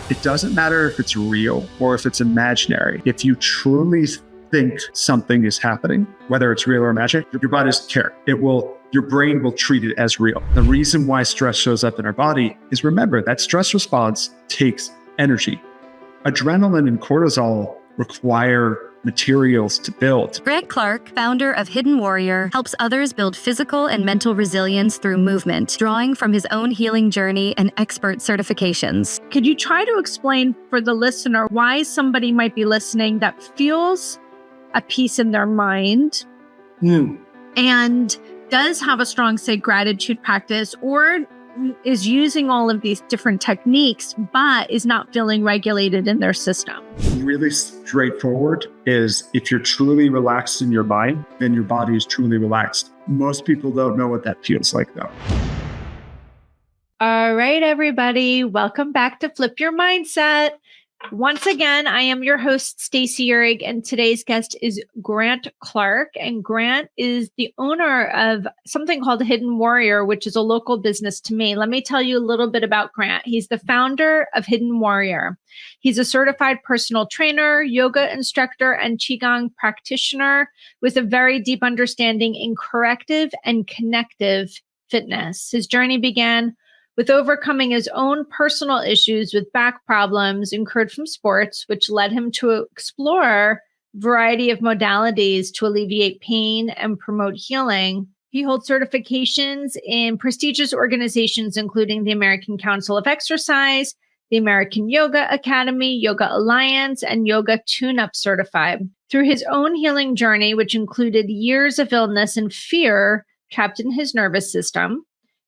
It doesn't matter if it's real or if it's imaginary. If you truly think something is happening, whether it's real or imaginary, your body doesn't care. Your brain will treat it as real. The reason why stress shows up in our body is, remember, that stress response takes energy. Adrenaline and cortisol require materials to build. Grant Clark, founder of Hidden Warrior, helps others build physical and mental resilience through movement, drawing from his own healing journey and expert certifications. Could you try to explain for the listener why somebody might be listening that feels a peace in their mind and does have a strong, say, gratitude practice, or is using all of these different techniques, but is not feeling regulated in their system? Really straightforward is, if you're truly relaxed in your mind, then your body is truly relaxed. Most people don't know what that feels like, though. All right, everybody. Welcome back to Flip Your Mindset. Once again, I am your host, Stacey Uhrig, and today's guest is Grant Clark. And Grant is the owner of something called Hidden Warrior, which is a local business to me. Let me tell you a little bit about Grant. He's the founder of Hidden Warrior. He's a certified personal trainer, yoga instructor, and Qigong practitioner with a very deep understanding in corrective and connective fitness. His journey began with overcoming his own personal issues with back problems incurred from sports, which led him to explore a variety of modalities to alleviate pain and promote healing. He holds certifications in prestigious organizations, including the American Council of Exercise, the American Yoga Academy, Yoga Alliance, and Yoga Tune-Up Certified. Through his own healing journey, which included years of illness and fear trapped in his nervous system,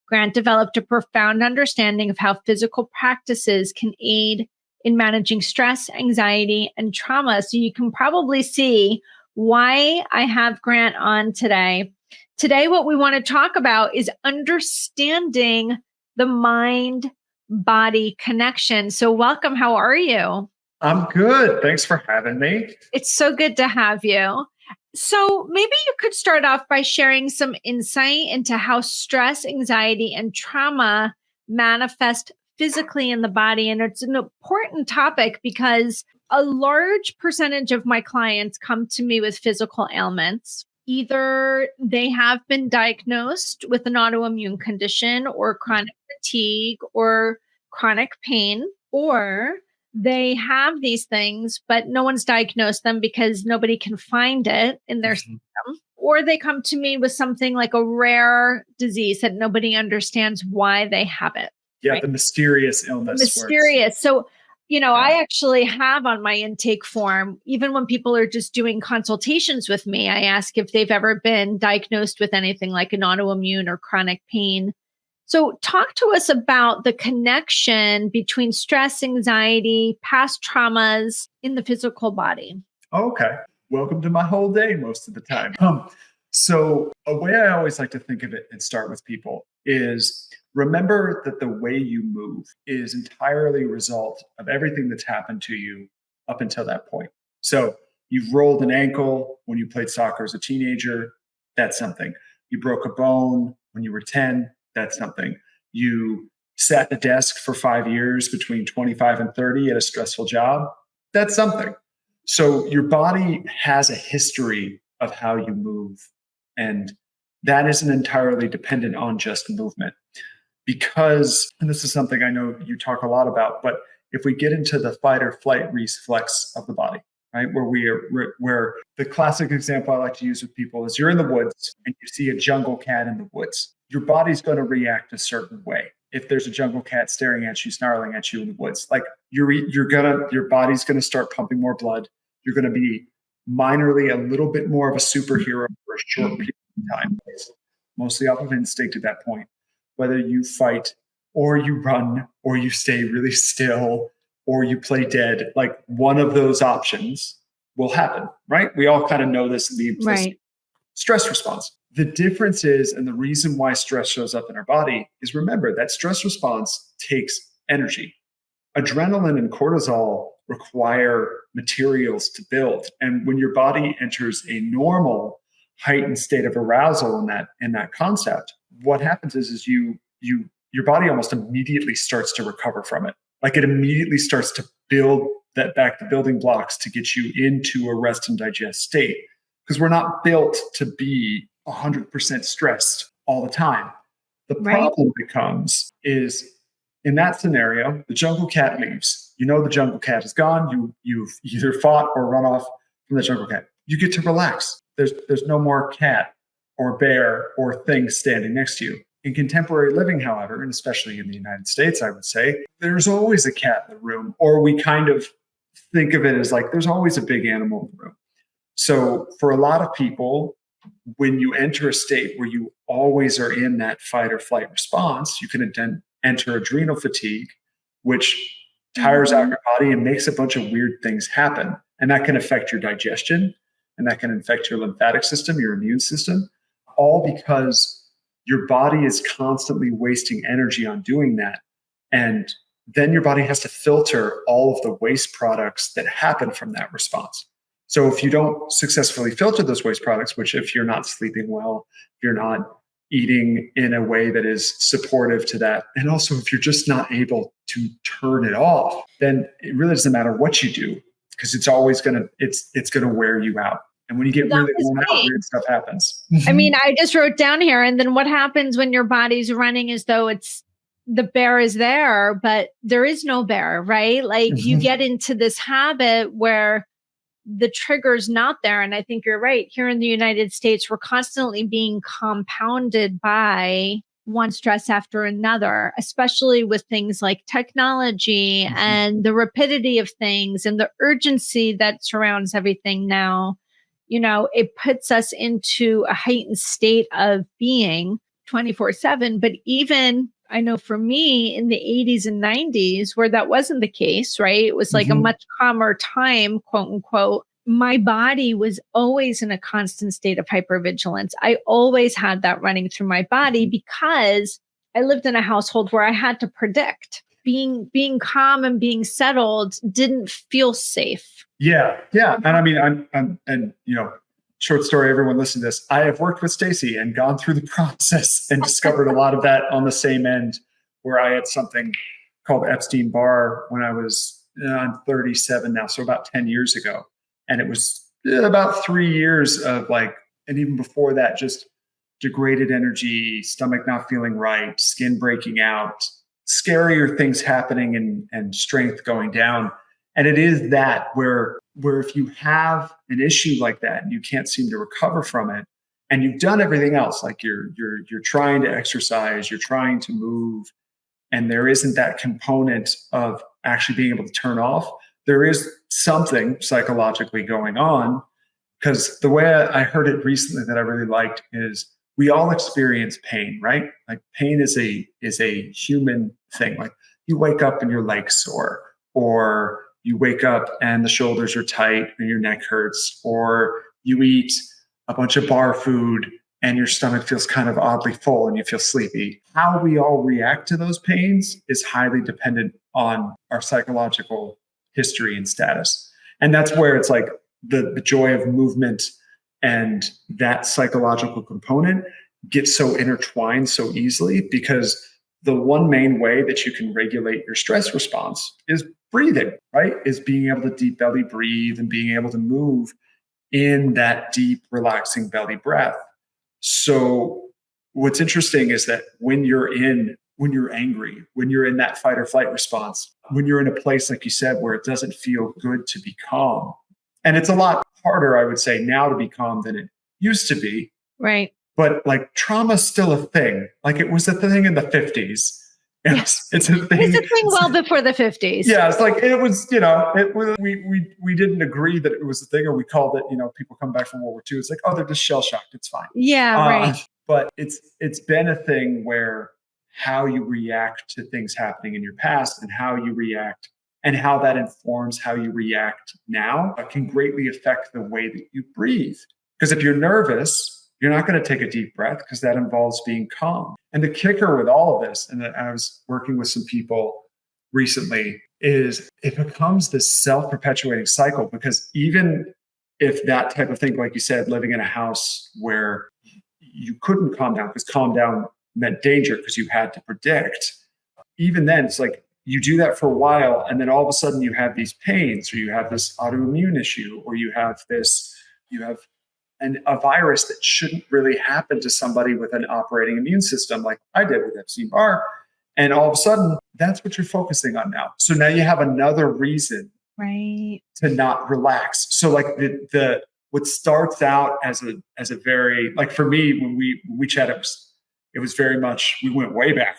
Grant developed a profound understanding of how physical practices can aid in managing stress, anxiety, and trauma. So you can probably see why I have Grant on today. Today, what we want to talk about is understanding the mind-body connection. So welcome. How are you? I'm good. Thanks for having me. It's so good to have you. So maybe you could start off by sharing some insight into how stress, anxiety, and trauma manifest physically in the body. And it's an important topic because a large percentage of my clients come to me with physical ailments. Either they have been diagnosed with an autoimmune condition or chronic fatigue or chronic pain, or they have these things, but no one's diagnosed them because nobody can find it in their system. Or they come to me with something like a rare disease that nobody understands why they have it. Yeah, right? The mysterious illness. Mysterious. So, I actually have on my intake form, even when people are just doing consultations with me, I ask if they've ever been diagnosed with anything like an autoimmune or chronic pain. So talk to us about the connection between stress, anxiety, past traumas in the physical body. Okay. Welcome to my whole day most of the time. So a way I always like to think of it and start with people is, remember that the way you move is entirely a result of everything that's happened to you up until that point. So you've rolled an ankle when you played soccer as a teenager. That's something. You broke a bone when you were 10. That's something. You sat at a desk for 5 years between 25 and 30 at a stressful job. That's something. So your body has a history of how you move. And that isn't entirely dependent on just movement. Because, and this is something I know you talk a lot about, but if we get into the fight or flight reflex of the body, right, where the classic example I like to use with people is, you're in the woods and you see a jungle cat in the woods. Your body's going to react a certain way. If there's a jungle cat staring at you, snarling at you in the woods, like your body's going to start pumping more blood. You're going to be minorly a little bit more of a superhero for a short period of time, mostly off of instinct at that point. Whether you fight or you run or you stay really still or you play dead, like one of those options will happen, right? We all kind of know this in the implicit stress response. The difference is, and the reason why stress shows up in our body is, remember, that stress response takes energy. Adrenaline and cortisol require materials to build. And when your body enters a normal heightened state of arousal in that concept, what happens is your body almost immediately starts to recover from it. Like it immediately starts to build that back the building blocks to get you into a rest and digest state. Because we're not built to be 100% stressed all the time. The problem becomes is in that scenario, the jungle cat leaves. You know the jungle cat is gone. You've either fought or run off from the jungle cat. You get to relax. There's no more cat or bear or thing standing next to you. In contemporary living, however, and especially in the United States, I would say, there's always a cat in the room, or we kind of think of it as like there's always a big animal in the room. So for a lot of people, when you enter a state where you always are in that fight or flight response, you can then enter adrenal fatigue, which tires out your body and makes a bunch of weird things happen. And that can affect your digestion, and that can affect your lymphatic system, your immune system, all because your body is constantly wasting energy on doing that. And then your body has to filter all of the waste products that happen from that response. So if you don't successfully filter those waste products, which if you're not sleeping well, if you're not eating in a way that is supportive to that, and also if you're just not able to turn it off, then it really doesn't matter what you do, because it's always it's gonna wear you out. And when you get really worn out, weird stuff happens. I mean, I just wrote down here, and then what happens when your body's running as though the bear is there, but there is no bear, right? Like you get into this habit where the trigger's not there. And I think you're right. Here in the United States, we're constantly being compounded by one stress after another, especially with things like technology and the rapidity of things and the urgency that surrounds everything now. You know, it puts us into a heightened state of being 24/7. But even, I know for me in the 80s and 90s, where that wasn't the case, right? It was like a much calmer time, quote unquote. My body was always in a constant state of hypervigilance. I always had that running through my body because I lived in a household where I had to predict. Being calm and being settled didn't feel safe. Yeah. And I mean, and you know, short story, everyone listen to this. I have worked with Stacy and gone through the process and discovered a lot of that on the same end, where I had something called Epstein-Barr when I'm 37 now, so about 10 years ago. And it was about 3 years of like, and even before that, just degraded energy, stomach not feeling right, skin breaking out, scarier things happening and strength going down. And it is that where if you have an issue like that and you can't seem to recover from it, and you've done everything else, like you're trying to exercise, you're trying to move, and there isn't that component of actually being able to turn off, there is something psychologically going on. Because the way I heard it recently that I really liked is we all experience pain, right? Like pain is a human thing. Like you wake up and your leg's sore, or you wake up and the shoulders are tight and your neck hurts, or you eat a bunch of bar food and your stomach feels kind of oddly full and you feel sleepy. How we all react to those pains is highly dependent on our psychological history and status. And that's where it's like the joy of movement and that psychological component gets so intertwined so easily, because the one main way that you can regulate your stress response is breathing, right? Is being able to deep belly breathe and being able to move in that deep, relaxing belly breath. So what's interesting is that when you're angry, when you're in that fight or flight response, when you're in a place, like you said, where it doesn't feel good to be calm, and it's a lot harder, I would say, now to be calm than it used to be. Right. But like trauma's still a thing. Like it was a thing in the 50s. It's a thing. It's a thing well before the 50s. Yeah, it's like it was, we didn't agree that it was a thing, or we called it, people come back from World War II. It's like, oh, they're just shell shocked. It's fine. Yeah, right. But it's been a thing where how you react to things happening in your past and how you react and how that informs how you react now can greatly affect the way that you breathe. Because if you're nervous, you're not going to take a deep breath, because that involves being calm. And the kicker with all of this, and I was working with some people recently, is it becomes this self-perpetuating cycle. Because even if that type of thing, like you said, living in a house where you couldn't calm down because calm down meant danger because you had to predict, even then it's like you do that for a while, and then all of a sudden you have these pains, or you have this autoimmune issue, or you have a virus that shouldn't really happen to somebody with an operating immune system like I did with Epstein-Barr. And all of a sudden, that's what you're focusing on now. So now you have another reason to not relax. So like what starts out as a very, like for me, when we chatted, it was very much, we went way back.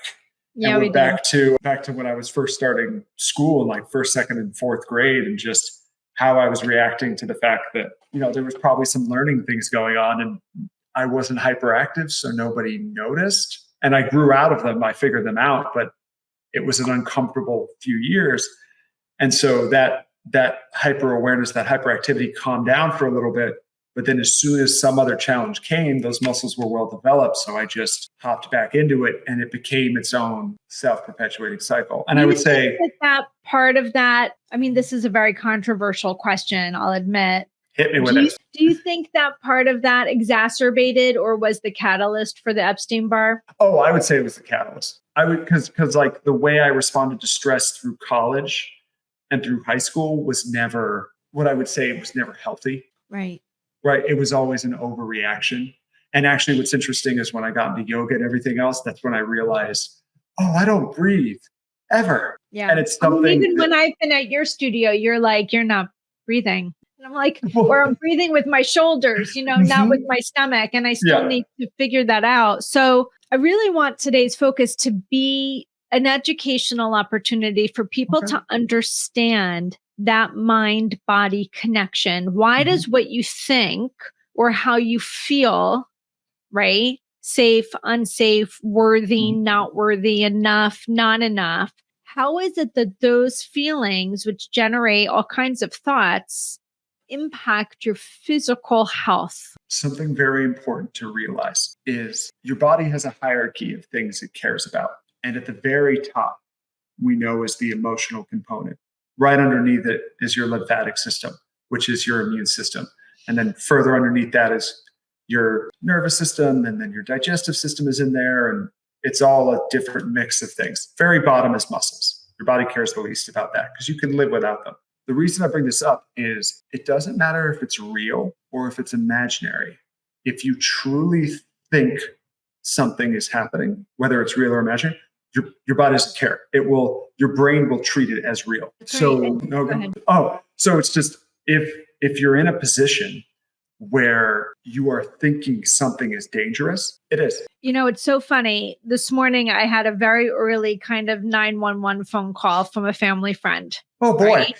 Yeah, and we back to when I was first starting school in like first, second, and fourth grade, and just how I was reacting to the fact that, there was probably some learning things going on, and I wasn't hyperactive, so nobody noticed. And I grew out of them. I figured them out, but it was an uncomfortable few years. And so that hyper awareness, that hyperactivity calmed down for a little bit. But then as soon as some other challenge came, those muscles were well developed. So I just hopped back into it, and it became its own self-perpetuating cycle. And I would say that part of that, I mean, this is a very controversial question, I'll admit. Hit me with it. Do you think that part of that exacerbated or was the catalyst for the Epstein-Barr? Oh, I would say it was the catalyst. Because like the way I responded to stress through college and through high school was never what I would say was never healthy. Right. It was always an overreaction. And actually what's interesting is when I got into yoga and everything else, that's when I realized, I don't breathe ever. Yeah. And it's something even when I've been at your studio, you're like, you're not breathing. And I'm like, or I'm breathing with my shoulders, not with my stomach. And I still need to figure that out. So I really want today's focus to be an educational opportunity for people to understand that mind-body connection. Why does what you think or how you feel, right? Safe, unsafe, worthy, not worthy, enough, not enough. How is it that those feelings, which generate all kinds of thoughts, impact your physical health? Something very important to realize is your body has a hierarchy of things it cares about. And at the very top, we know is the emotional component. Right underneath it is your lymphatic system, which is your immune system. And then further underneath that is your nervous system. And then your digestive system is in there. And it's all a different mix of things. Very bottom is muscles. Your body cares the least about that because you can live without them. The reason I bring this up is it doesn't matter if it's real or if it's imaginary. If you truly think something is happening, whether it's real or imaginary, your body doesn't care. Your brain will treat it as real. So it's just if you're in a position where you are thinking something is dangerous, it is. It's so funny. This morning I had a very early kind of 911 phone call from a family friend. Oh boy. Right?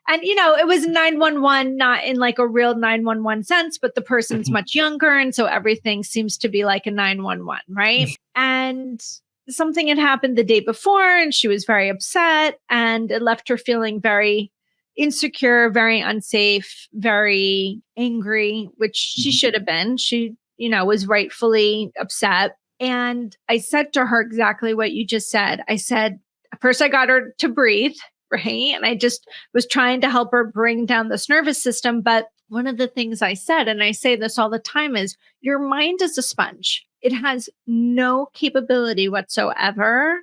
And, it was 911, not in like a real 911 sense, but the person's much younger. And so everything seems to be like a 911, right? And something had happened the day before and she was very upset and it left her feeling very insecure, very unsafe, very angry, which she should have been. She, was rightfully upset. And I said to her exactly what you just said. I said, first I got her to breathe, right? And I just was trying to help her bring down this nervous system. But one of the things I said, and I say this all the time, is your mind is a sponge. It has no capability whatsoever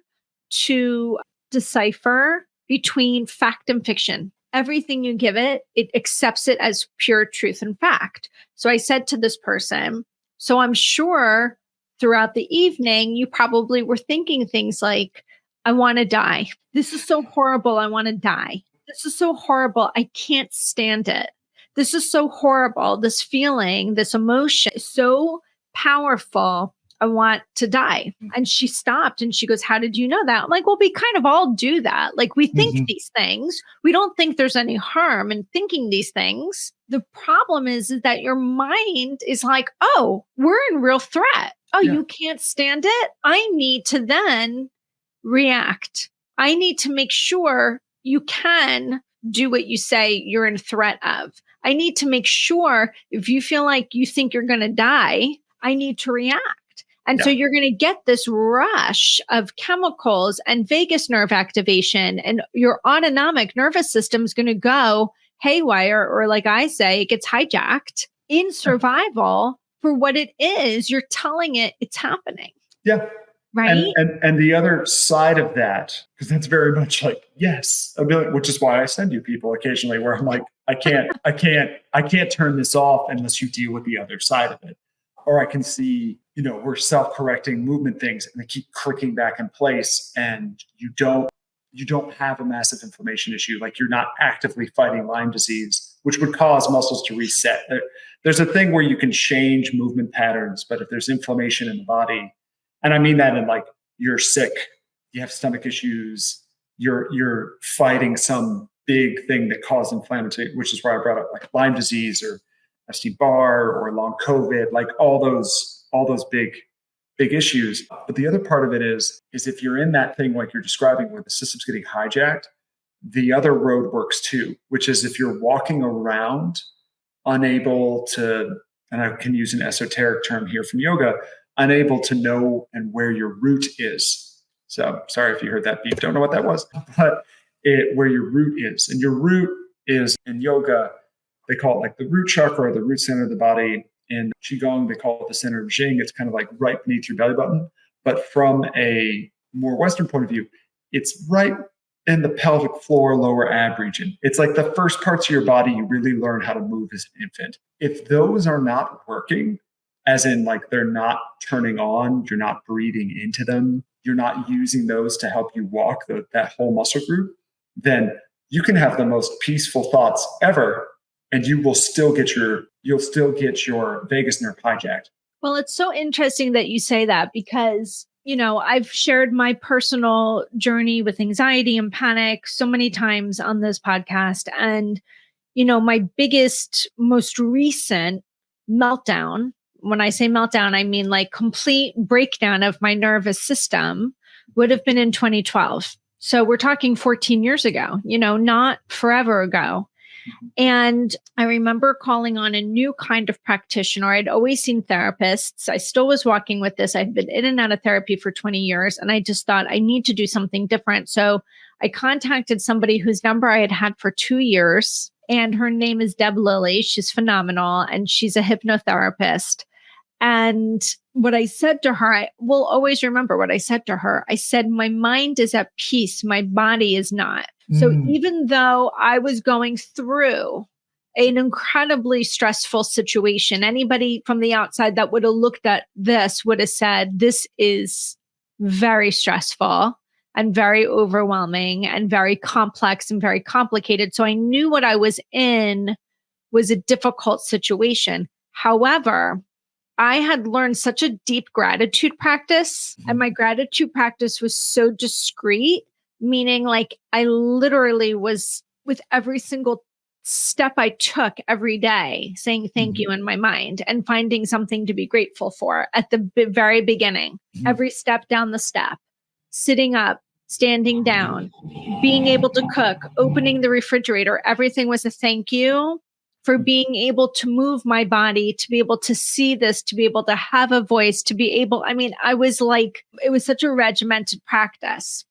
to decipher between fact and fiction. Everything you give it, it accepts it as pure truth and fact. So I said to this person, so I'm sure throughout the evening, you probably were thinking things like, I want to die. This is so horrible. I want to die. This is so horrible. I can't stand it. This is so horrible. This feeling, this emotion is so powerful. I want to die. And she stopped and she goes, how did you know that? I'm like, well, we kind of all do that. Like we think these things. We don't think there's any harm in thinking these things. The problem is that your mind is like, oh, we're in real threat. Oh, you can't stand it. I need to then react. I need to make sure you can do what you say you're in threat of. I need to make sure if you feel like you think you're going to die, I need to react. And so you're going to get this rush of chemicals and vagus nerve activation, and your autonomic nervous system is going to go haywire, or like I say, it gets hijacked in survival for what it is. You're telling it it's happening. Yeah. right? And the other side of that, because that's very much like, yes, which is why I send you people occasionally where I'm like, I can't turn this off unless you deal with the other side of it. Or I can see, we're self-correcting movement things and they keep clicking back in place, and you don't have a massive inflammation issue. Like, you're not actively fighting Lyme disease, which would cause muscles to reset. There's a thing where you can change movement patterns, but if there's inflammation in the body, and I mean that in like, you're sick, you have stomach issues, you're fighting some big thing that caused inflammation, which is why I brought up like Lyme disease or Epstein-Barr or long COVID, like all those big issues. But the other part of it is if you're in that thing like you're describing where the system's getting hijacked, the other road works too, which is if you're walking around unable to, and I can use an esoteric term here from yoga, unable to know and where your root is. So sorry if you heard that beep, don't know what that was, but where your root is. And your root is, in yoga, they call it like the root chakra or the root center of the body. In Qigong, they call it the center of Jing. It's kind of like right beneath your belly button. But from a more Western point of view, it's right in the pelvic floor, lower ab region. It's like the first parts of your body you really learn how to move as an infant. If those are not working, as in like they're not turning on, you're not breathing into them, you're not using those to help you walk that whole muscle group, then you can have the most peaceful thoughts ever, and you'll still get your vagus nerve hijacked. Well, it's so interesting that you say that because, I've shared my personal journey with anxiety and panic so many times on this podcast. And, my biggest, most recent meltdown, when I say meltdown, I mean like complete breakdown of my nervous system, would have been in 2012. So we're talking 14 years ago, not forever ago. And I remember calling on a new kind of practitioner. I'd always seen therapists. I still was walking with this. I'd been in and out of therapy for 20 years. And I just thought I need to do something different. So I contacted somebody whose number I had had for 2 years. And her name is Deb Lilly. She's phenomenal. And she's a hypnotherapist. And what I said to her, I will always remember what I said to her. I said, my mind is at peace. My body is not. So even though I was going through an incredibly stressful situation, anybody from the outside that would have looked at this would have said, this is very stressful and very overwhelming and very complex and very complicated. So I knew what I was in was a difficult situation. However, I had learned such a deep gratitude practice, and my gratitude practice was so discreet, meaning like I literally was with every single step I took every day saying thank you in my mind and finding something to be grateful for at the very beginning, every step down the step, sitting up, standing down, being able to cook, opening the refrigerator. Everything was a thank you for being able to move my body, to be able to see this, to be able to have a voice, to be able, I was like, it was such a regimented practice.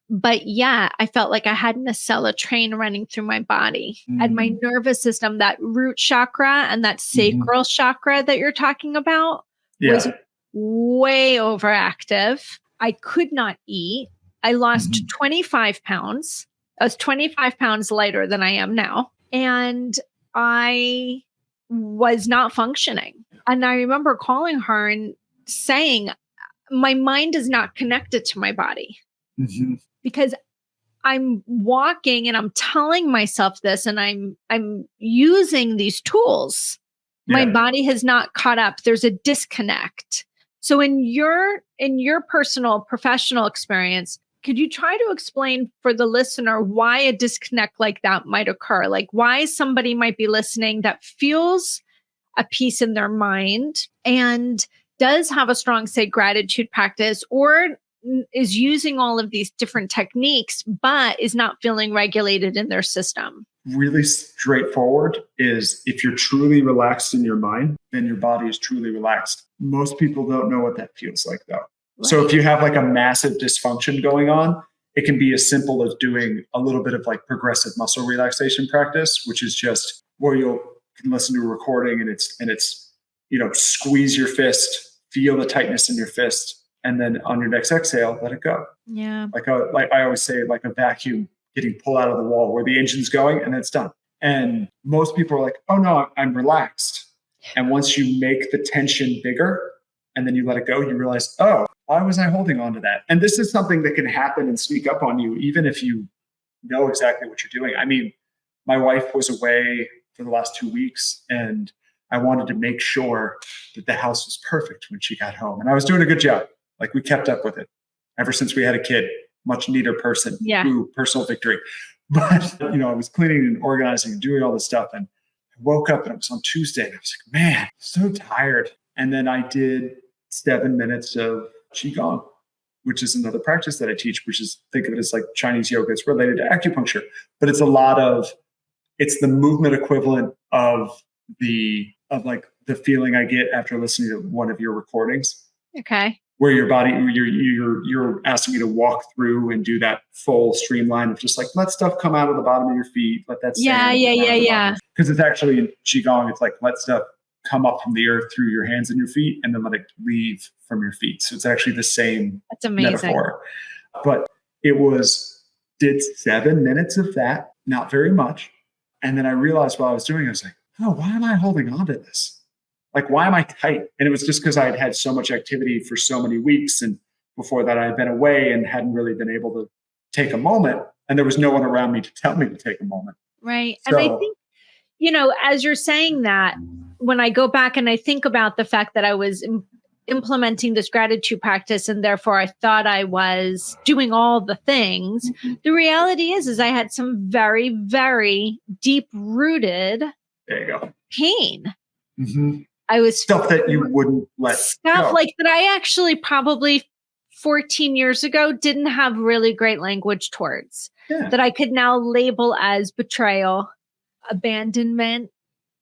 But yeah, I felt like I had a train running through my body and my nervous system, that root chakra and that sacral chakra that you're talking about was way overactive. I could not eat. I lost 25 pounds. I was 25 pounds lighter than I am now. And I was not functioning. And I remember calling her and saying, my mind is not connected to my body. Because I'm walking and I'm telling myself this and I'm using these tools. My body has not caught up. There's a disconnect. So in your personal professional experience, could you try to explain for the listener why a disconnect like that might occur? Like why somebody might be listening that feels a peace in their mind and does have a strong, say, gratitude practice, or is using all of these different techniques, but is not feeling regulated in their system? Really straightforward is if you're truly relaxed in your mind, then your body is truly relaxed. Most people don't know what that feels like though. Right. So if you have like a massive dysfunction going on, it can be as simple as doing a little bit of like progressive muscle relaxation practice, which is just where you can listen to a recording and it's, squeeze your fist, feel the tightness in your fist, And then on your next exhale, let it go. Yeah. Like I always say, like a vacuum getting pulled out of the wall where the engine's going and it's done. And most people are like, oh no, I'm relaxed. And once you make the tension bigger and then you let it go, you realize, oh, why was I holding on to that? And this is something that can happen and sneak up on you, even if you know exactly what you're doing. I mean, my wife was away for the last 2 weeks and I wanted to make sure that the house was perfect when she got home. And I was doing a good job. Like we kept up with it ever since we had a kid, much neater person. Yeah. Ooh, personal victory. But, I was cleaning and organizing and doing all this stuff. And I woke up and it was on Tuesday. And I was like, man, I'm so tired. And then I did 7 minutes of Qigong, which is another practice that I teach, which is, think of it as like Chinese yoga. It's related to acupuncture, but it's it's the movement equivalent of the feeling I get after listening to one of your recordings. Okay. Where your body, you're asking me to walk through and do that full streamline of just like, let stuff come out of the bottom of your feet. Let that Yeah. Because it's actually in Qigong, it's like, let stuff come up from the earth through your hands and your feet and then let it leave from your feet. So it's actually the same That's amazing. metaphor. But did 7 minutes of that, not very much. And then I realized while I was doing it, I was like, oh, why am I holding on to this? Like, why am I tight? And it was just because I had had so much activity for so many weeks. And before that, I had been away and hadn't really been able to take a moment. And there was no one around me to tell me to take a moment. Right. So, and I think, as you're saying that, when I go back and I think about the fact that I was implementing this gratitude practice and therefore I thought I was doing all the things, the reality is I had some very, very deep rooted there you go. pain. Mm-hmm. I was stuff that you wouldn't let stuff go. Like that I actually probably 14 years ago didn't have really great language towards, that I could now label as betrayal, abandonment,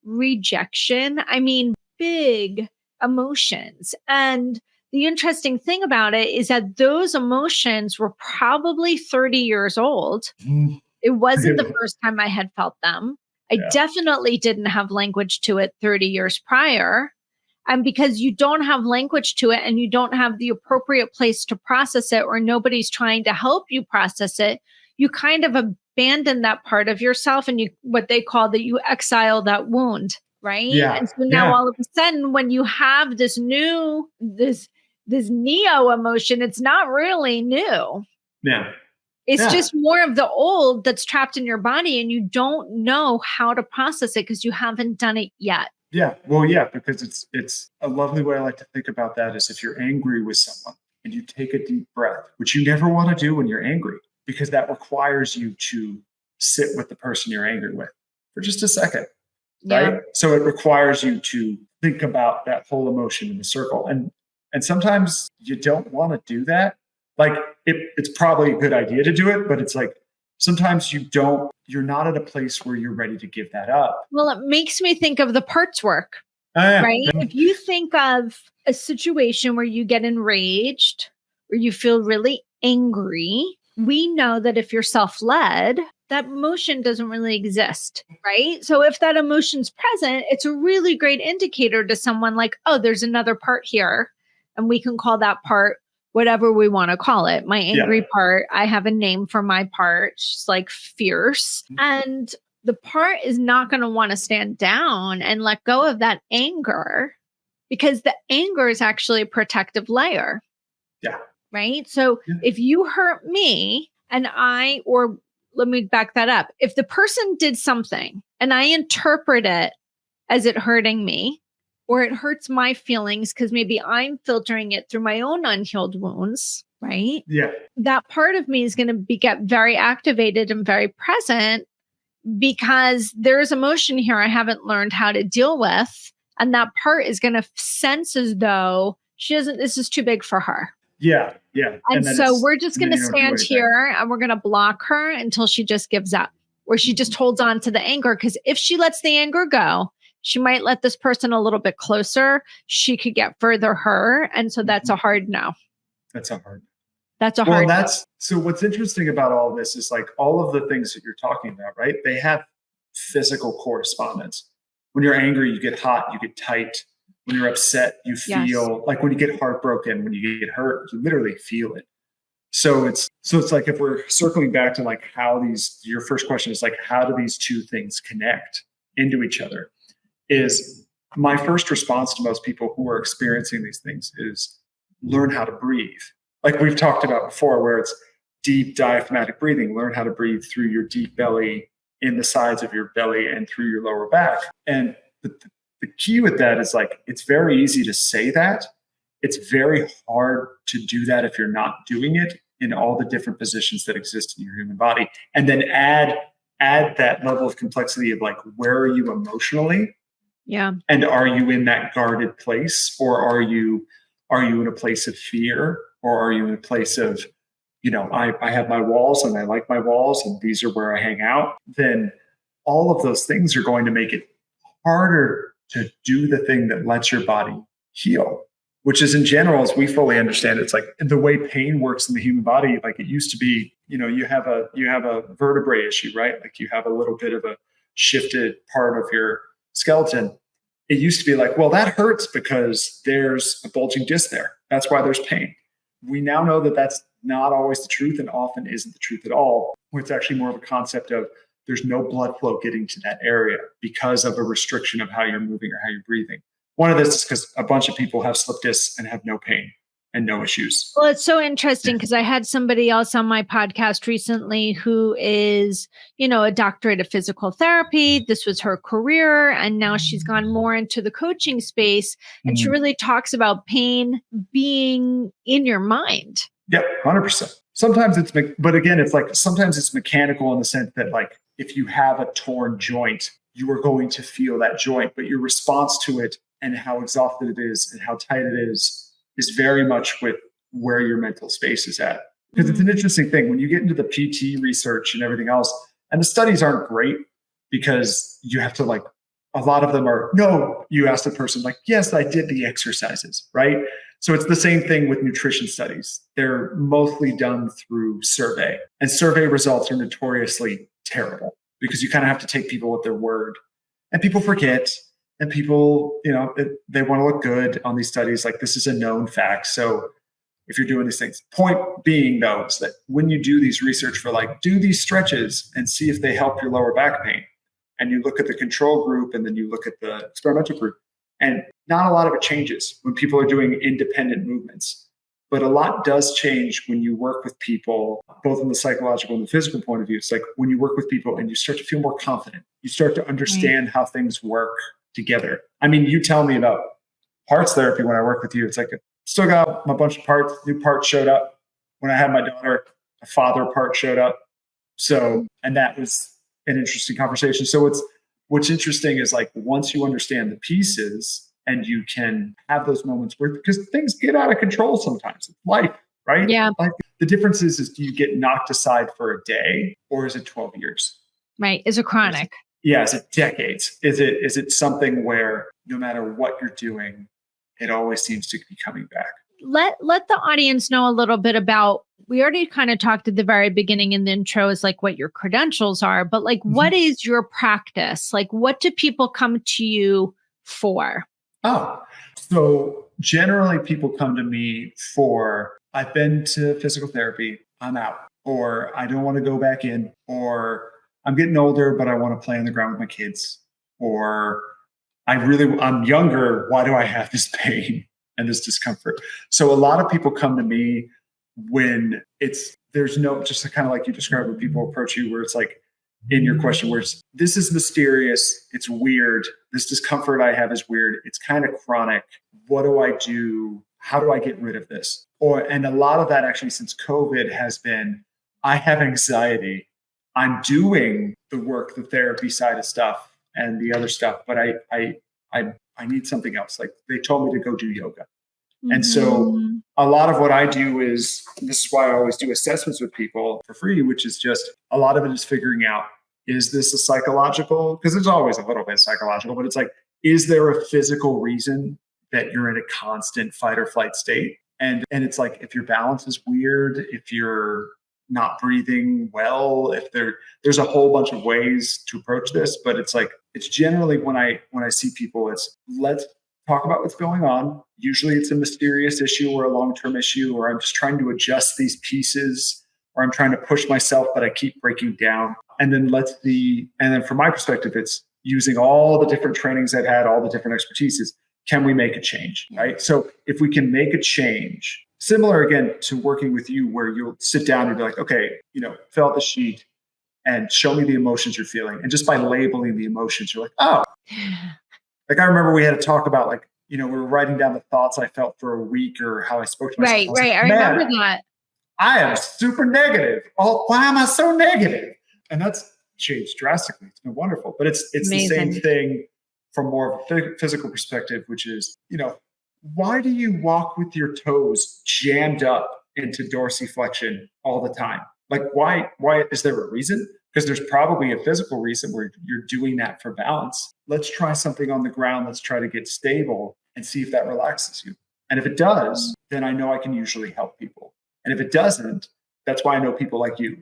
rejection. I mean, big emotions. And the interesting thing about it is that those emotions were probably 30 years old. Mm-hmm. It wasn't the first time I had felt them. I definitely didn't have language to it 30 years prior. And because you don't have language to it and you don't have the appropriate place to process it, or nobody's trying to help you process it, you kind of abandon that part of yourself and what they call that you exile that wound, right? Yeah. And so now all of a sudden, when you have this neo emotion, it's not really new. Yeah. It's just more of the old that's trapped in your body and you don't know how to process it because you haven't done it yet. Yeah. Well, yeah, because it's a lovely way I like to think about that is if you're angry with someone and you take a deep breath, which you never want to do when you're angry, because that requires you to sit with the person you're angry with for just a second. Right. So it requires you to think about that whole emotion in the circle. And sometimes you don't want to do that. Like it's probably a good idea to do it, but it's like sometimes you're not at a place where you're ready to give that up. Well, it makes me think of the parts work, right? If you think of a situation where you get enraged or you feel really angry, we know that if you're self-led, that emotion doesn't really exist, right? So if that emotion's present, it's a really great indicator to someone like, oh, there's another part here. And we can call that part whatever we want to call it. My angry part, I have a name for my part. She's like fierce. And the part is not going to want to stand down and let go of that anger because the anger is actually a protective layer. Yeah. Right. So if you hurt me or let me back that up. If the person did something and I interpret it as it hurting me, or it hurts my feelings because maybe I'm filtering it through my own unhealed wounds, right? Yeah. That part of me is going to get very activated and very present because there's emotion here I haven't learned how to deal with. And that part is going to sense as though this is too big for her. Yeah. Yeah. And so we're just going to stand here and we're going to block her until she just gives up or she just holds on to the anger. Because if she lets the anger go, she might let this person a little bit closer. She could get further hurt. And so that's a hard no. That's a hard no. So what's interesting about all this is like all of the things that you're talking about, right? They have physical correspondence. When you're angry, you get hot, you get tight. When you're upset, you feel like when you get heartbroken, when you get hurt, you literally feel it. So it's like, if we're circling back to like how your first question is like, how do these two things connect into each other? Is my first response to most people who are experiencing these things is learn how to breathe. Like we've talked about before, where it's deep diaphragmatic breathing. Learn how to breathe through your deep belly, in the sides of your belly, and through your lower back. And the key with that is like, it's very easy to say that. It's very hard to do that if you're not doing it in all the different positions that exist in your human body. And then add that level of complexity of like, where are you emotionally? Yeah. And are you in that guarded place, or are you in a place of fear, or are you in a place of, I have my walls and I like my walls and these are where I hang out? Then all of those things are going to make it harder to do the thing that lets your body heal, which is, in general, as we fully understand, it's like the way pain works in the human body. Like it used to be, you have a vertebrae issue, right? Like you have a little bit of a shifted part of your skeleton. It used to be like, well, that hurts because there's a bulging disc there. That's why there's pain. We now know that that's not always the truth, and often isn't the truth at all. Where it's actually more of a concept of there's no blood flow getting to that area because of a restriction of how you're moving or how you're breathing. One of this is because a bunch of people have slip discs and have no pain and no issues. Well, it's so interesting because I had somebody else on my podcast recently who is, a doctorate of physical therapy. This was her career. And now she's gone more into the coaching space. And she really talks about pain being in your mind. Yep, 100%. Sometimes but again, it's like, sometimes it's mechanical in the sense that like, if you have a torn joint, you are going to feel that joint, but your response to it and how exhausted it is and how tight it is very much with where your mental space is at. Because it's an interesting thing when you get into the PT research and everything else, and the studies aren't great because you have to like, a lot of them are, no, you ask the person like, yes, I did the exercises, right? So it's the same thing with nutrition studies. They're mostly done through survey, and survey results are notoriously terrible because you kind of have to take people at their word, and people forget. And people, they want to look good on these studies. Like this is a known fact. So if you're doing these things, point being though, is that when you do these research for like, do these stretches and see if they help your lower back pain. And you look at the control group and then you look at the experimental group, and not a lot of it changes when people are doing independent movements. But a lot does change when you work with people, both in the psychological and the physical point of view. It's like when you work with people and you start to feel more confident, you start to understand how things work together. I mean, you tell me about parts therapy when I work with you. It's like, still got a bunch of parts, new parts showed up. When I had my daughter, a father part showed up. So, and that was an interesting conversation. So what's interesting is like, once you understand the pieces and you can have those moments where, because things get out of control sometimes. It's life, right? Yeah. Like the difference is do you get knocked aside for a day, or is it 12 years? Right. Is it chronic? Yeah, is it decades? Is it something where no matter what you're doing, it always seems to be coming back? Let the audience know a little bit about, we already kind of talked at the very beginning in the intro is like what your credentials are, but like what is your practice? Like what do people come to you for? Oh, so generally people come to me for, I've been to physical therapy, I'm out, or I don't want to go back in, or I'm getting older, but I want to play on the ground with my kids, or I'm younger. Why do I have this pain and this discomfort? So a lot of people come to me when there's no, just kind of like you described when people approach you, where it's like in your question, where this is mysterious. It's weird. This discomfort I have is weird. It's kind of chronic. What do I do? How do I get rid of this? And a lot of that actually since COVID has been, I have anxiety. I'm doing the work, the therapy side of stuff and the other stuff, but I need something else. Like they told me to go do yoga. And so a lot of what I do is, this is why I always do assessments with people for free, which is just a lot of it is figuring out, is this a psychological, because there's always a little bit psychological, but it's like, is there a physical reason that you're in a constant fight or flight state? And it's like, if your balance is weird, if you're not breathing well, if there's a whole bunch of ways to approach this, but it's like, it's generally when I see people, it's let's talk about what's going on. Usually it's a mysterious issue or a long-term issue, or I'm just trying to adjust these pieces, or I'm trying to push myself, but I keep breaking down. And then from my perspective, it's using all the different trainings I've had, all the different expertises. Can we make a change, right? So if we can make a change, similar again to working with you, where you'll sit down and be like, okay, fill out the sheet and show me the emotions you're feeling. And just by labeling the emotions, you're like, oh, like I remember we had a talk about we were writing down the thoughts I felt for a week or how I spoke to myself. Right. I remember that. I am super negative. Oh, why am I so negative? And that's changed drastically. It's been wonderful. But it's the same thing from more of a physical perspective, which is, why do you walk with your toes jammed up into dorsiflexion all the time? Like, why is there a reason? Because there's probably a physical reason where you're doing that for balance. Let's try something on the ground. Let's try to get stable and see if that relaxes you. And if it does, then I know I can usually help people. And if it doesn't, that's why I know people like you.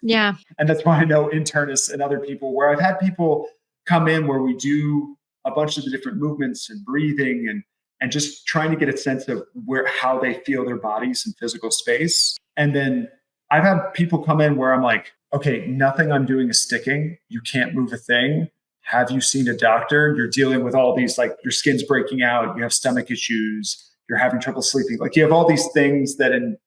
Yeah. And that's why I know internists and other people, where I've had people come in where we do a bunch of the different movements and breathing and just trying to get a sense of how they feel their bodies in physical space. And then I've had people come in where I'm like, okay, nothing I'm doing is sticking. You can't move a thing. Have you seen a doctor? You're dealing with all these, like your skin's breaking out. You have stomach issues. You're having trouble sleeping. Like you have all these things that in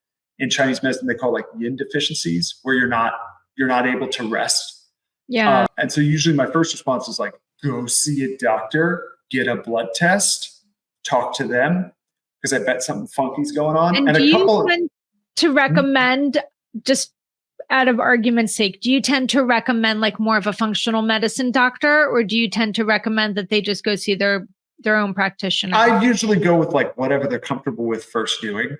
Chinese medicine, they call like yin deficiencies, where you're not able to rest. Yeah. And so usually my first response is like, go see a doctor, get a blood test, talk to them, because I bet something funky's going on. And do you tend to recommend, just out of argument's sake, do you tend to recommend like more of a functional medicine doctor, or do you tend to recommend that they just go see their own practitioner? I usually go with like whatever they're comfortable with first doing,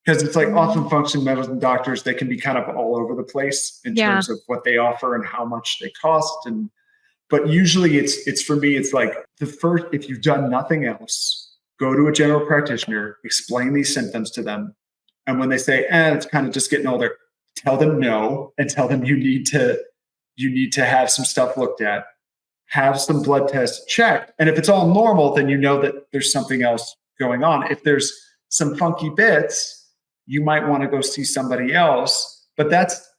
because it's like often functional medicine doctors, they can be kind of all over the place in terms of what they offer and how much they cost. But usually it's for me, it's like if you've done nothing else, go to a general practitioner, explain these symptoms to them. And when they say, it's kind of just getting older, tell them no, and tell them you need to have some stuff looked at, have some blood tests checked. And if it's all normal, then you know that there's something else going on. If there's some funky bits, you might want to go see somebody else. But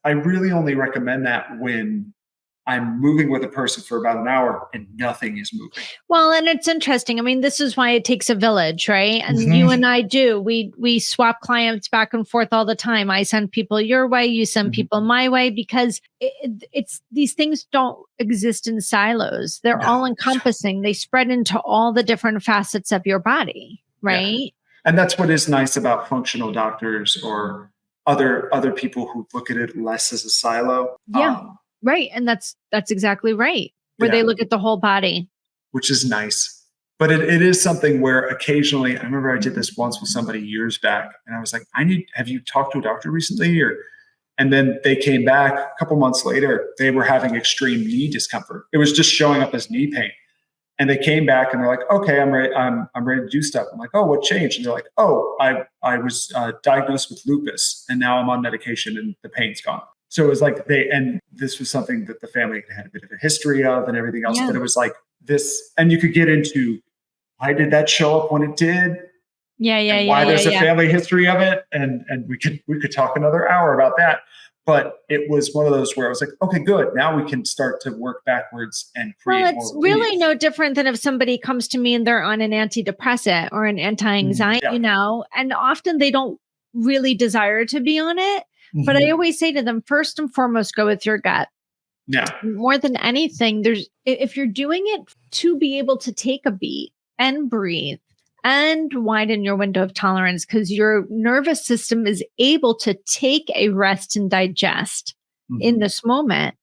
I really only recommend that when I'm moving with a person for about an hour and nothing is moving. Well, and it's interesting. I mean, this is why it takes a village, right? And you and I do. We swap clients back and forth all the time. I send people your way, you send people my way, because it's these things don't exist in silos. They're all encompassing. They spread into all the different facets of your body, right? Yeah. And that's what is nice about functional doctors or other people who look at it less as a silo. Yeah. Right. And that's exactly right. Where they look at the whole body. Which is nice. But it is something where occasionally, I remember I did this once with somebody years back, and I was like, have you talked to a doctor recently? And then they came back a couple months later, they were having extreme knee discomfort. It was just showing up as knee pain. And they came back and they're like, okay, I'm ready. I'm ready to do stuff. I'm like, oh, what changed? And they're like, oh, I was diagnosed with lupus, and now I'm on medication and the pain's gone. So it was like and this was something that the family had a bit of a history of and everything else. But it was like this, and you could get into, why did that show up when it did? Why there's a family history of it. And we could talk another hour about that. But it was one of those where I was like, okay, good. Now we can start to work backwards and create more. Well, it's really no different than if somebody comes to me and they're on an antidepressant or an anti-anxiety, and often they don't really desire to be on it. But I always say to them, first and foremost, go with your gut. Yeah. More than anything, if you're doing it to be able to take a beat and breathe and widen your window of tolerance, because your nervous system is able to take a rest and digest in this moment,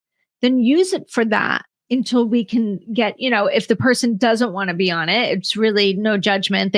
then use it for that until we can get, if the person doesn't want to be on it, it's really no judgment.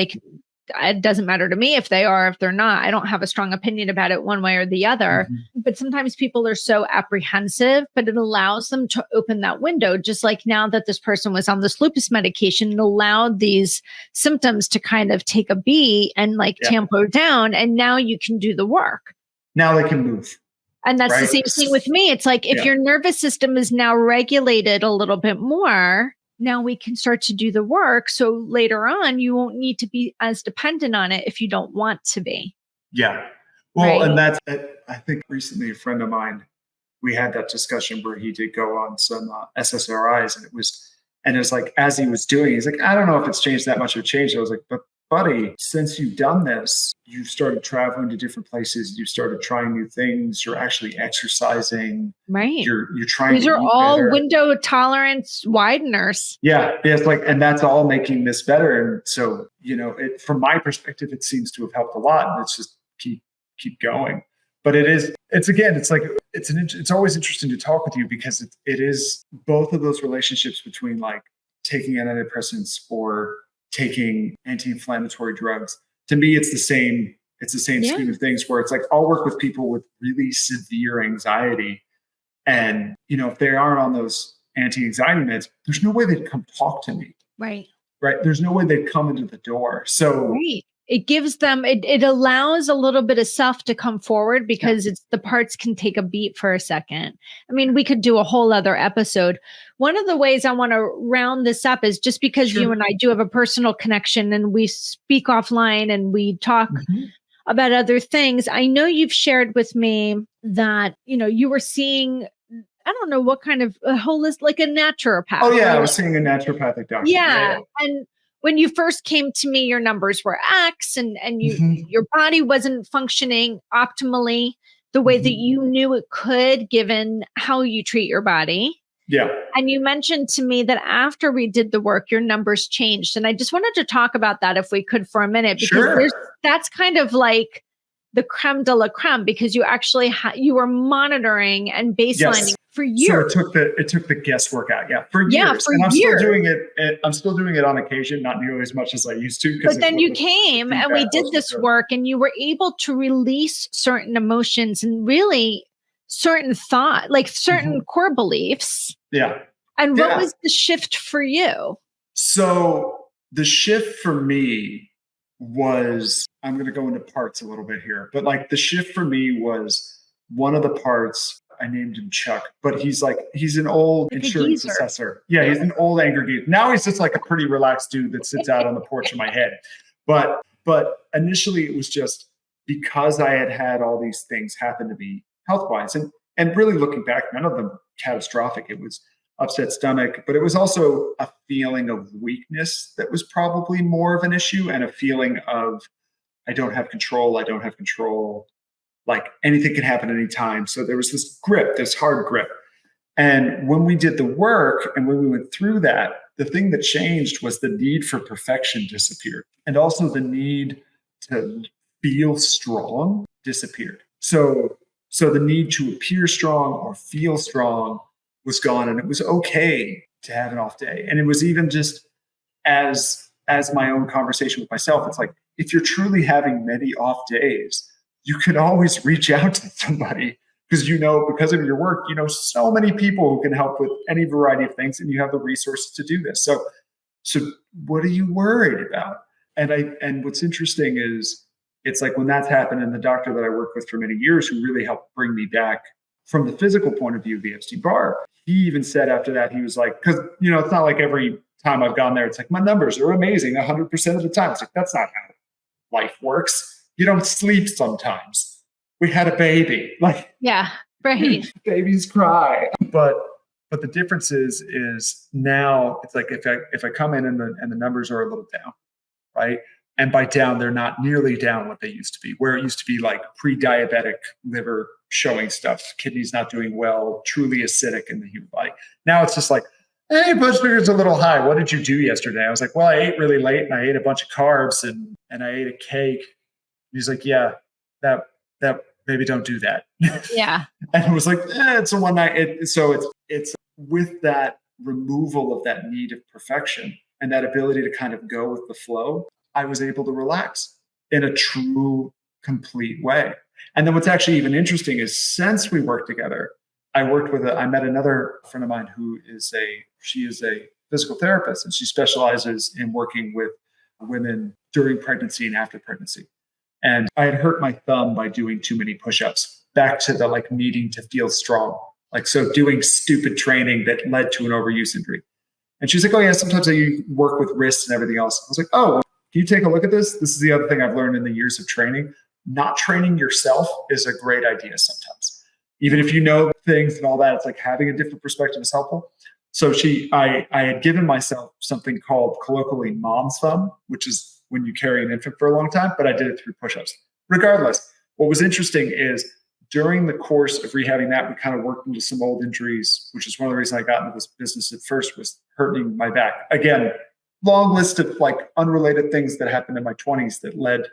It doesn't matter to me if they are, if they're not. I don't have a strong opinion about it one way or the other. But sometimes people are so apprehensive, but it allows them to open that window. Just like now that this person was on this lupus medication, it allowed these symptoms to kind of take a beat and tamper down. And now you can do the work. Now they can move. And that's the same thing with me. It's like if your nervous system is now regulated a little bit more, now we can start to do the work. So later on, you won't need to be as dependent on it if you don't want to be. Yeah. Well, Right. and I think recently a friend of mine, we had that discussion where he did go on some SSRIs, and it was like, as he was doing, he's like, I don't know if it's changed that much or changed. I was like, but buddy, since you've done this, you started traveling to different places, you started trying new things, you're actually exercising, Right. you're trying These to are eat all better. window tolerance wideners. Yeah. It's like, and that's all making this better. And so, from my perspective, it seems to have helped a lot. And it's just keep going. But it's always interesting to talk with you, because it is both of those relationships between like taking antidepressants or taking anti-inflammatory drugs. To me, it's the same scheme of things, where it's like, I'll work with people with really severe anxiety. And, if they aren't on those anti-anxiety meds, there's no way they'd come talk to me. Right. Right. There's no way they'd come into the door. So right. It gives them, it allows a little bit of self to come forward, because it's the parts can take a beat for a second. I mean, we could do a whole other episode. One of the ways I want to round this up is just because you and I do have a personal connection and we speak offline and we talk about other things. I know you've shared with me that, you were seeing, I don't know what kind of a holistic, like a naturopath. Oh yeah, I was seeing a naturopathic doctor. Yeah. And when you first came to me, your numbers were X, and your body wasn't functioning optimally the way that you knew it could, given how you treat your body. Yeah. And you mentioned to me that after we did the work, your numbers changed. And I just wanted to talk about that if we could for a minute, because that's kind of like the creme de la creme, because you actually you were monitoring and baselining for years. So it took the guesswork out. Yeah. For years. And I'm still doing it. I'm still doing it on occasion, not nearly as much as I used to. But then you came and we did this work, and you were able to release certain emotions and really certain thought, like certain core beliefs. Yeah. And what was the shift for you? So the shift for me was, I'm going to go into parts a little bit here, but like the shift for me was one of the parts. I named him Chuck, but he's an old insurance assessor. Yeah, he's an old angry geezer. Now he's just like a pretty relaxed dude that sits out on the porch of my head. But initially it was just because I had all these things happen to me health-wise, and really looking back, none of them catastrophic. It was upset stomach, but it was also a feeling of weakness that was probably more of an issue, and a feeling of I don't have control. Like anything can happen anytime. So there was this grip, this hard grip. And when we did the work and when we went through that, the thing that changed was the need for perfection disappeared. And also the need to feel strong disappeared. So the need to appear strong or feel strong was gone. And it was okay to have an off day. And it was even just as my own conversation with myself, it's like, if you're truly having many off days, you can always reach out to somebody, because because of your work, so many people who can help with any variety of things, and you have the resources to do this. So what are you worried about? And what's interesting is it's like when that's happened, and the doctor that I worked with for many years, who really helped bring me back from the physical point of view of the Epstein-Barr, he even said after that, he was like, because it's not like every time I've gone there, it's like my numbers are amazing 100% of the time. It's like, that's not how life works. You don't sleep sometimes. We had a baby. Like, yeah, right. Babies cry. But the difference is now it's like if I come in and the numbers are a little down, right? And by down, they're not nearly down what they used to be, where it used to be like pre-diabetic liver showing stuff, kidneys not doing well, truly acidic in the human body. Now it's just like, hey, blood sugar's a little high. What did you do yesterday? I was like, well, I ate really late and I ate a bunch of carbs and I ate a cake. He's like, yeah, that maybe don't do that. Yeah. And it was like, it's a one night. So it's with that removal of that need of perfection and that ability to kind of go with the flow, I was able to relax in a true, complete way. And then what's actually even interesting is since we worked together, I met another friend of mine she is a physical therapist, and she specializes in working with women during pregnancy and after pregnancy. And I had hurt my thumb by doing too many push-ups, back to the like needing to feel strong. Like, so doing stupid training that led to an overuse injury. And she's like, oh yeah, sometimes I work with wrists and everything else. I was like, oh, well, can you take a look at this? This is the other thing I've learned in the years of training. Not training yourself is a great idea sometimes. Even if you know things and all that, it's like having a different perspective is helpful. So I had given myself something called colloquially mom's thumb, which is when you carry an infant for a long time, but I did it through push-ups. Regardless, what was interesting is during the course of rehabbing that, we kind of worked into some old injuries, which is one of the reasons I got into this business at first, was hurting my back. Again, long list of like unrelated things that happened in my 20s that led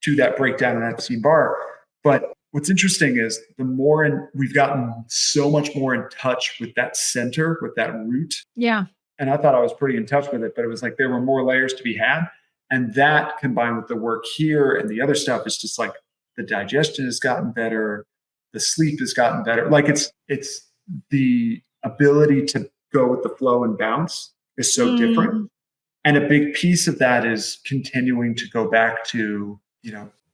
to that breakdown in Epstein-Barr. But what's interesting is we've gotten so much more in touch with that center, with that root. Yeah. And I thought I was pretty in touch with it, but it was like there were more layers to be had. And that combined with the work here and the other stuff is just like the digestion has gotten better. The sleep has gotten better. Like it's the ability to go with the flow and bounce is so different. And a big piece of that is continuing to go back to,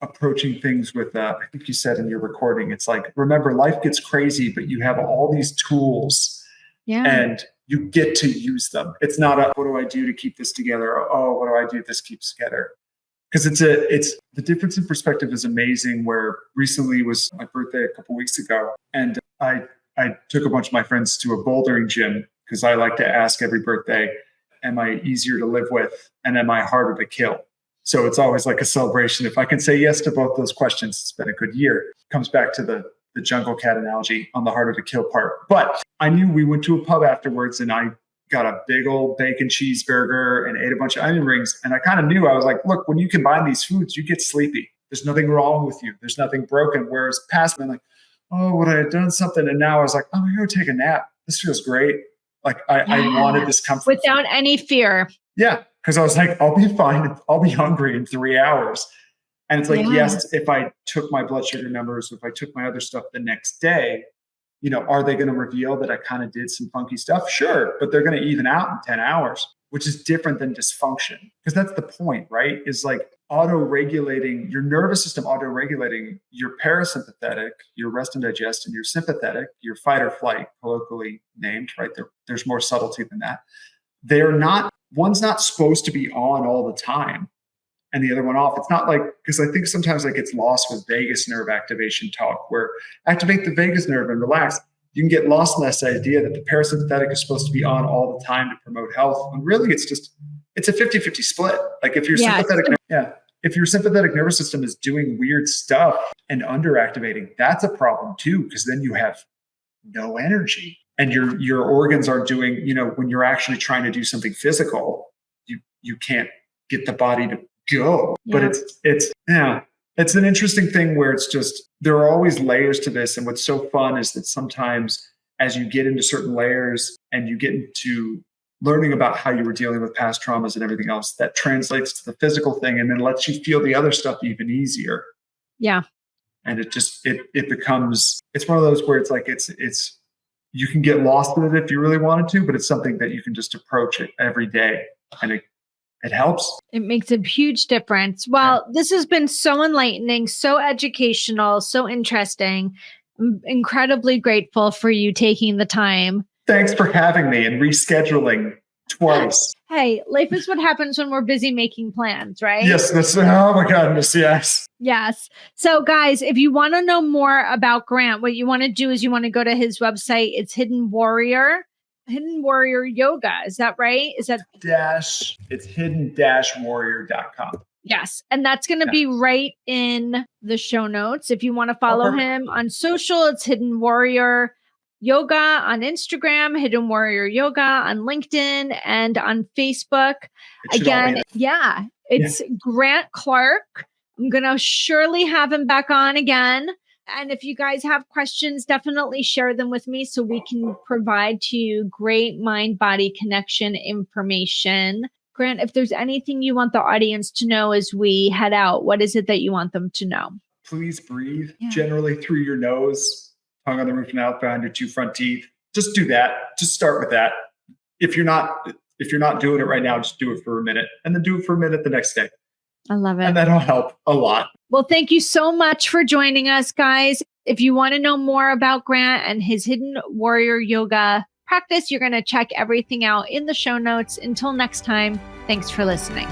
approaching things with, I think you said in your recording, it's like, remember, life gets crazy, but you have all these tools and you get to use them. It's not what do I do to keep this together? Or, oh, what do I do this keeps together? Because it's the difference in perspective is amazing. Where recently was my birthday a couple weeks ago, and I took a bunch of my friends to a bouldering gym because I like to ask every birthday, am I easier to live with and am I harder to kill? So it's always like a celebration. If I can say yes to both those questions, it's been a good year. Comes back to the jungle cat analogy on the harder to kill part. But I knew we went to a pub afterwards and I got a big old bacon cheeseburger and ate a bunch of onion rings. And I kind of knew, I was like, look, when you combine these foods, you get sleepy. There's nothing wrong with you. There's nothing broken. Whereas past, I'm like, oh, would I have done something? And now I was like, oh, I'm going to take a nap. This feels great. Like I wanted this comfort. Without any fear. Yeah. Because I was like, I'll be fine. I'll be hungry in 3 hours. And it's like, yes, if I took my blood sugar numbers, if I took my other stuff the next day, are they going to reveal that I kind of did some funky stuff? Sure. But they're going to even out in 10 hours, which is different than dysfunction. Because that's the point, right? Is like auto-regulating your nervous system, auto-regulating your parasympathetic, your rest and digest, and your sympathetic, your fight or flight, colloquially named, right? There's more subtlety than that. One's not supposed to be on all the time and the other one off. It's not like, because I think sometimes like it's lost with vagus nerve activation talk, where activate the vagus nerve and relax. You can get lost in this idea that the parasympathetic is supposed to be on all the time to promote health. And really it's a 50-50 split. Like if your sympathetic nervous system is doing weird stuff and underactivating, that's a problem too, because then you have no energy. And your organs are doing, when you're actually trying to do something physical, you can't get the body to go. Yeah. But it's an interesting thing where it's just, there are always layers to this. And what's so fun is that sometimes as you get into certain layers and you get into learning about how you were dealing with past traumas and everything else, that translates to the physical thing and then lets you feel the other stuff even easier. Yeah. And it becomes, it's one of those where it's like, you can get lost in it if you really wanted to, but it's something that you can just approach it every day. And it helps. It makes a huge difference. Well, This has been so enlightening, so educational, so interesting. I'm incredibly grateful for you taking the time. Thanks for having me and rescheduling twice. Hey, life is what happens when we're busy making plans, right? Yes. Oh my goodness. Yes. Yes. So guys, if you want to know more about Grant, what you want to do is you want to go to his website. It's Hidden Warrior Yoga. Is that right? Is that it's hidden-warrior.com. Yes. And that's going to be right in the show notes. If you want to follow him on social, it's Hidden Warrior Yoga on Instagram, Hidden Warrior Yoga on LinkedIn, and on Facebook. Again, it's Grant Clark. I'm going to surely have him back on again. And if you guys have questions, definitely share them with me so we can provide to you great mind-body connection information. Grant, if there's anything you want the audience to know as we head out, what is it that you want them to know? Please breathe generally through your nose, tongue on the roof and out behind your two front teeth. Just do that. Just start with that. If you're not doing it right now, just do it for a minute and then do it for a minute the next day. I love it. And that'll help a lot. Well, thank you so much for joining us, guys. If you want to know more about Grant and his Hidden Warrior Yoga practice. You're going to check everything out in the show notes. Until next time, thanks for listening.